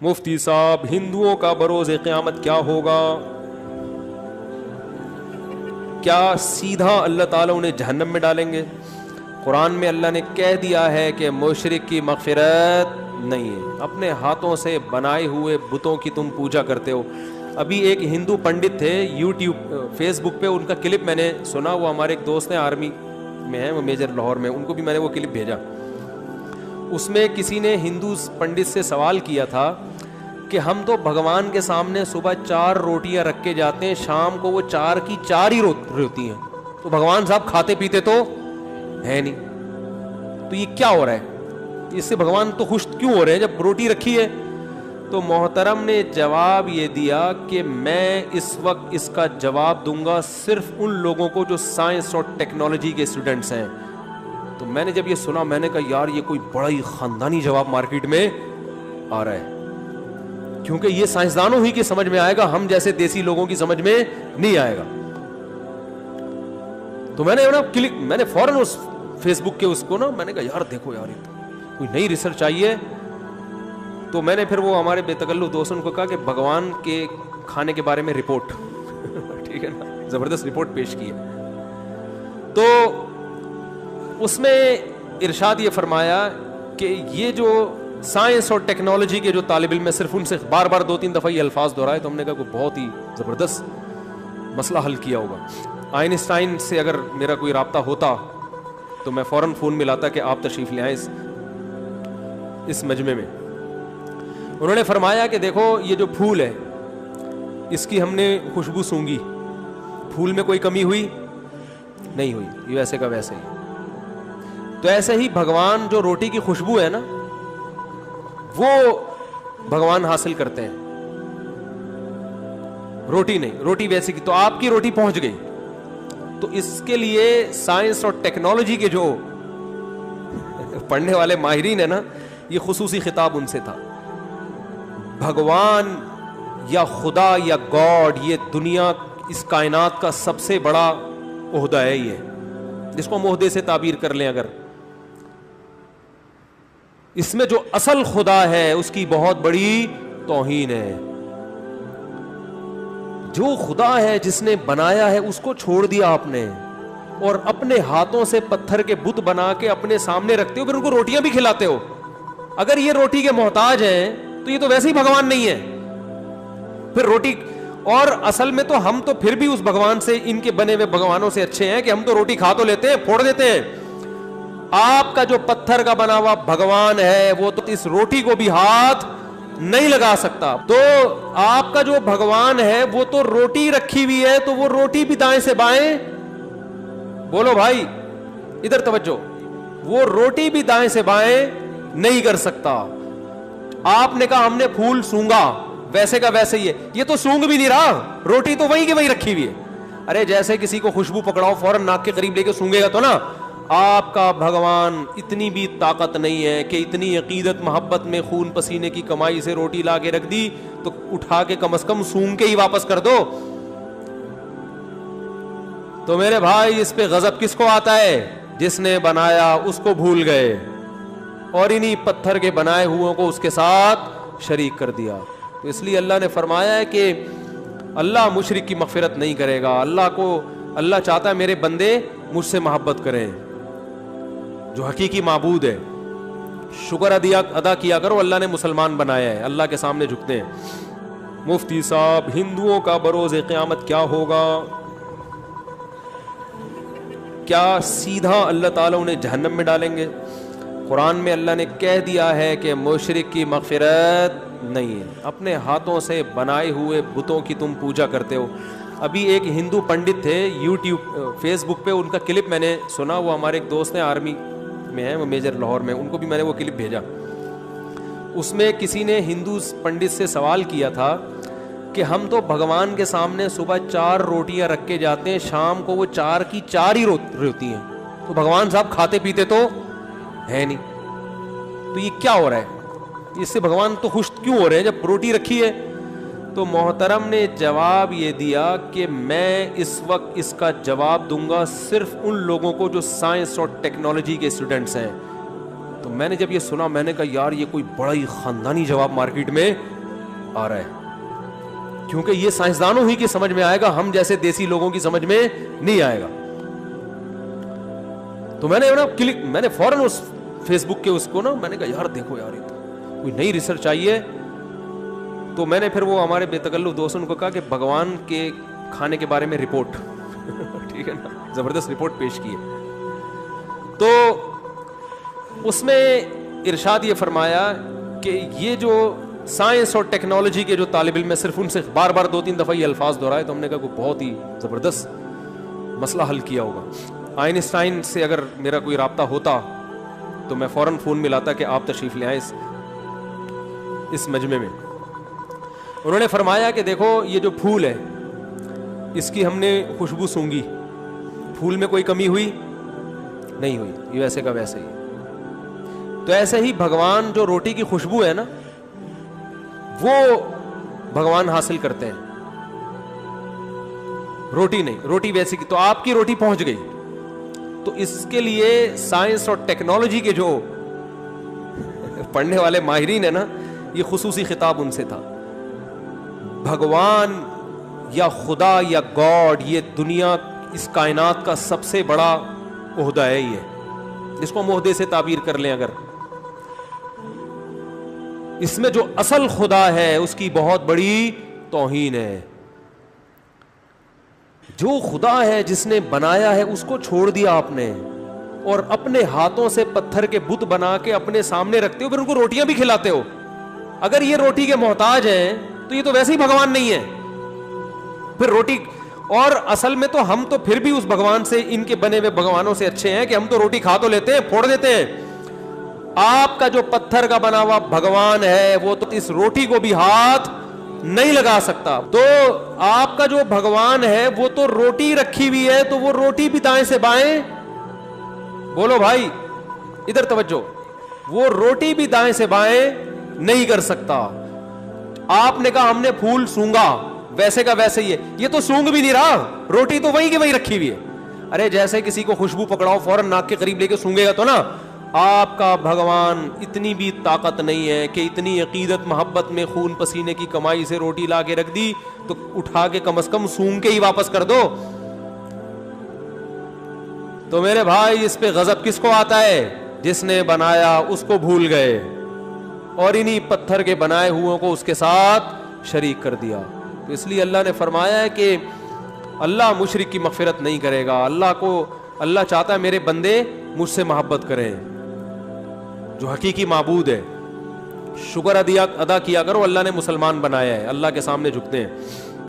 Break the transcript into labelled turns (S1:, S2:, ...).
S1: مفتی صاحب ہندوؤں کا بروز قیامت کیا ہوگا؟ کیا سیدھا اللہ تعالیٰ انہیں جہنم میں ڈالیں گے؟ قرآن میں اللہ نے کہہ دیا ہے کہ مشرک کی مغفرت نہیں ہے. اپنے ہاتھوں سے بنائے ہوئے بتوں کی تم پوجا کرتے ہو. ابھی ایک ہندو پنڈت تھے یوٹیوب فیس بک پہ، ان کا کلپ میں نے سنا. وہ ہمارے ایک دوست ہیں آرمی میں ہیں، وہ میجر لاہور میں، ان کو بھی میں نے وہ کلپ بھیجا. اس میں کسی نے ہندو پنڈت سے سوال کیا تھا کہ ہم تو بھگوان کے سامنے صبح 4 روٹیاں رکھ کے جاتے ہیں، شام کو وہ 4 کی 4 ہی روتی ہیں، تو بھگوان صاحب کھاتے پیتے تو ہے نہیں، تو یہ کیا ہو رہا ہے؟ اس سے بھگوان تو خوش کیوں ہو رہے ہیں جب روٹی رکھی ہے؟ تو محترم نے جواب یہ دیا کہ میں اس وقت اس کا جواب دوں گا صرف ان لوگوں کو جو سائنس اور ٹیکنالوجی کے اسٹوڈنٹس ہیں. تو میں نے جب یہ سنا میں نے کہا یار یہ کوئی بڑا ہی خاندانی جواب مارکیٹ میں آ رہا ہے، کیونکہ یہ سائنسدانوں ہی کی سمجھ میں آئے گا، ہم جیسے دیسی لوگوں کی سمجھ میں نہیں آئے گا. تو میں نے فوراً اس فیس بک کے اس کو میں نے کہا یار دیکھو یار یہ کوئی نئی ریسرچ آئی ہے. تو میں نے پھر وہ ہمارے بے تکلف دوستوں کو کہا کہ بھگوان کے کھانے کے بارے میں رپورٹ ٹھیک ہے نا، زبردست رپورٹ پیش کی ہے. تو اس میں ارشاد یہ فرمایا کہ یہ جو سائنس اور ٹیکنالوجی کے جو طالب علم، میں صرف ان سے بار بار 2-3 دفعہ یہ الفاظ دہرائے، تو ہم نے کہا کہ بہت ہی زبردست مسئلہ حل کیا ہوگا. آئنسٹائن سے اگر میرا کوئی رابطہ ہوتا تو میں فوراً فون ملاتا کہ آپ تشریف لے آئیں اس مجمع میں. انہوں نے فرمایا کہ دیکھو یہ جو پھول ہے اس کی ہم نے خوشبو سونگی، پھول میں کوئی کمی ہوئی نہیں ہوئی، یہ ویسے کا ویسے ہی. تو ایسے ہی بھگوان جو روٹی کی خوشبو ہے نا وہ بھگوان حاصل کرتے ہیں، روٹی نہیں، روٹی ویسے کی. تو آپ کی روٹی پہنچ گئی، تو اس کے لیے سائنس اور ٹیکنالوجی کے جو پڑھنے والے ماہرین ہیں نا، یہ خصوصی خطاب ان سے تھا. بھگوان یا خدا یا گاڈ، یہ دنیا اس کائنات کا سب سے بڑا عہدہ ہے، یہ جس کو ہم عہدے سے تعبیر کر لیں اگر، اس میں جو اصل خدا ہے اس کی بہت بڑی توہین ہے. جو خدا ہے جس نے بنایا ہے اس کو چھوڑ دیا آپ نے، اور اپنے ہاتھوں سے پتھر کے بت بنا کے اپنے سامنے رکھتے ہو، پھر ان کو روٹیاں بھی کھلاتے ہو. اگر یہ روٹی کے محتاج ہیں تو یہ تو ویسے ہی بھگوان نہیں ہے پھر روٹی. اور اصل میں تو ہم تو پھر بھی اس بھگوان سے، ان کے بنے ہوئے بھگوانوں سے اچھے ہیں کہ ہم تو روٹی کھا تو لیتے ہیں، پھوڑ دیتے ہیں. آپ کا جو پتھر کا بنا ہوا بھگوان ہے وہ تو اس روٹی کو بھی ہاتھ نہیں لگا سکتا. تو آپ کا جو بھگوان ہے وہ تو روٹی رکھی ہوئی ہے، تو وہ روٹی بھی دائیں سے بائیں، بولو بھائی ادھر توجہ، وہ روٹی بھی دائیں سے بائیں نہیں کر سکتا. آپ نے کہا ہم نے پھول سونگا، ویسے کا ویسے ہی ہے، یہ تو سونگ بھی نہیں رہا، روٹی تو وہی کی وہی رکھی ہوئی ہے. ارے جیسے کسی کو خوشبو پکڑاؤ فوراً ناک کے قریب لے کے سونگے گا تو نا. آپ کا بھگوان اتنی بھی طاقت نہیں ہے کہ اتنی عقیدت محبت میں خون پسینے کی کمائی سے روٹی لا کے رکھ دی تو اٹھا کے کم از کم سونگ کے ہی واپس کر دو. تو میرے بھائی اس پہ غضب کس کو آتا ہے؟ جس نے بنایا اس کو بھول گئے اور انہی پتھر کے بنائے ہوئوں کو اس کے ساتھ شریک کر دیا. تو اس لیے اللہ نے فرمایا ہے کہ اللہ مشرک کی مغفرت نہیں کرے گا. اللہ چاہتا ہے میرے بندے مجھ سے محبت کریں، جو حقیقی معبود ہے. شکر ادا کیا کرو، اللہ نے مسلمان بنایا ہے، اللہ کے سامنے جھکتے ہیں. مفتی صاحب ہندوؤں کا بروز قیامت کیا ہوگا؟ کیا سیدھا اللہ تعالیٰ انہیں جہنم میں ڈالیں گے؟ قرآن میں اللہ نے کہہ دیا ہے کہ مشرک کی مغفرت نہیں ہے. اپنے ہاتھوں سے بنائے ہوئے بتوں کی تم پوجا کرتے ہو. ابھی ایک ہندو پنڈت تھے یوٹیوب فیس بک پہ، ان کا کلپ میں نے سنا. وہ ہمارے ایک دوست ہیں آرمی میں ہیں، وہ میجر لاہور میں، ان کو بھی میں نے وہ کلپ بھیجا. اس میں کسی نے ہندو پنڈت سے سوال کیا تھا کہ ہم تو بھگوان کے سامنے صبح 4 روٹیاں رکھ کے جاتے ہیں، شام کو وہ 4 کی 4 ہی روتی ہیں، تو بھگوان صاحب کھاتے پیتے تو ہے نہیں، تو یہ کیا ہو رہا ہے؟ اس سے بھگوان تو خوش کیوں ہو رہے ہیں جب روٹی رکھی ہے؟ تو محترم نے جواب یہ دیا کہ میں اس وقت اس کا جواب دوں گا صرف ان لوگوں کو جو سائنس اور ٹیکنالوجی کے اسٹوڈنٹس ہیں. تو میں نے جب یہ سنا میں نے کہا یار یہ کوئی بڑا ہی خاندانی جواب مارکیٹ میں آ رہا ہے، کیونکہ یہ سائنسدانوں ہی کی سمجھ میں آئے گا، ہم جیسے دیسی لوگوں کی سمجھ میں نہیں آئے گا. تو میں نے فوراً اس فیس بک کے اس کو نا میں نے کہا یار دیکھو یار یہ تو کوئی نئی ریسرچ آئیے. تو میں نے پھر وہ ہمارے بے تکلف دوستوں کو کہا کہ بھگوان کے کھانے کے بارے میں رپورٹ ٹھیک ہے نا، زبردست رپورٹ پیش کی ہے. تو اس میں ارشاد یہ فرمایا کہ یہ جو سائنس اور ٹیکنالوجی کے جو طالب علم، میں صرف ان سے بار بار 2-3 دفعہ یہ الفاظ دہرائے تو ہم نے کہا کہ بہت ہی زبردست مسئلہ حل کیا ہوگا. آئنسٹائن سے اگر میرا کوئی رابطہ ہوتا تو میں فوراً فون ملاتا کہ آپ تشریف لے آئیں اس مجمع میں. انہوں نے فرمایا کہ دیکھو یہ جو پھول ہے اس کی ہم نے خوشبو سونگی، پھول میں کوئی کمی ہوئی نہیں ہوئی، یہ ویسے کا ویسے ہی. تو ایسے ہی بھگوان جو روٹی کی خوشبو ہے نا وہ بھگوان حاصل کرتے ہیں، روٹی نہیں، روٹی ویسی کی. تو آپ کی روٹی پہنچ گئی. تو اس کے لیے سائنس اور ٹیکنالوجی کے جو پڑھنے والے ماہرین ہیں نا، یہ خصوصی خطاب ان سے تھا. بھگوان یا خدا یا گاڈ، یہ دنیا اس کائنات کا سب سے بڑا عہدہ ہے، یہ جس کو ہم عہدے سے تعبیر کر لیں اگر، اس میں جو اصل خدا ہے اس کی بہت بڑی توہین ہے. جو خدا ہے جس نے بنایا ہے اس کو چھوڑ دیا آپ نے، اور اپنے ہاتھوں سے پتھر کے بت بنا کے اپنے سامنے رکھتے ہو، پھر ان کو روٹیاں بھی کھلاتے ہو. اگر یہ روٹی کے محتاج ہیں تو یہ تو ویسے ہی بھگوان نہیں ہے. پھر روٹی، اور اصل میں تو ہم تو پھر بھی اس بھگوان سے، ان کے بنے ہوئے بھگوانوں سے اچھے ہیں کہ ہم تو روٹی کھا تو لیتے ہیں، پھوڑ دیتے ہیں. آپ کا جو پتھر کا بنا ہوا بھگوان ہے وہ تو اس روٹی کو بھی ہاتھ نہیں لگا سکتا. تو آپ کا جو بھگوان ہے وہ تو روٹی رکھی ہوئی ہے، تو وہ روٹی بھی دائیں سے بائیں، بولو بھائی ادھر توجہ، وہ روٹی بھی دائیں سے بائیں نہیں کر سکتا. آپ نے کہا ہم نے پھول سونگا، ویسے کا ویسے ہی ہے، یہ تو سونگ بھی نہیں رہا، روٹی تو وہی کی وہی رکھی ہوئی ہے. ارے جیسے کسی کو خوشبو پکڑاؤ فوراً ناک کے قریب لے کے سونگے گا تو نا. آپ کا بھگوان اتنی بھی طاقت نہیں ہے کہ اتنی عقیدت محبت میں خون پسینے کی کمائی سے روٹی لا کے رکھ دی تو اٹھا کے کم از کم سونگ کے ہی واپس کر دو. تو میرے بھائی اس پہ غضب کس کو آتا ہے؟ جس نے بنایا اس کو بھول گئے اور انہی پتھر کے بنائے ہوئے کو اس کے ساتھ شریک کر دیا. تو اس لیے اللہ نے فرمایا ہے کہ اللہ مشرک کی مغفرت نہیں کرے گا. اللہ چاہتا ہے میرے بندے مجھ سے محبت کریں، جو حقیقی معبود ہے. شکر ادا کیا کرو، اللہ نے مسلمان بنایا ہے، اللہ کے سامنے جھکتے ہیں.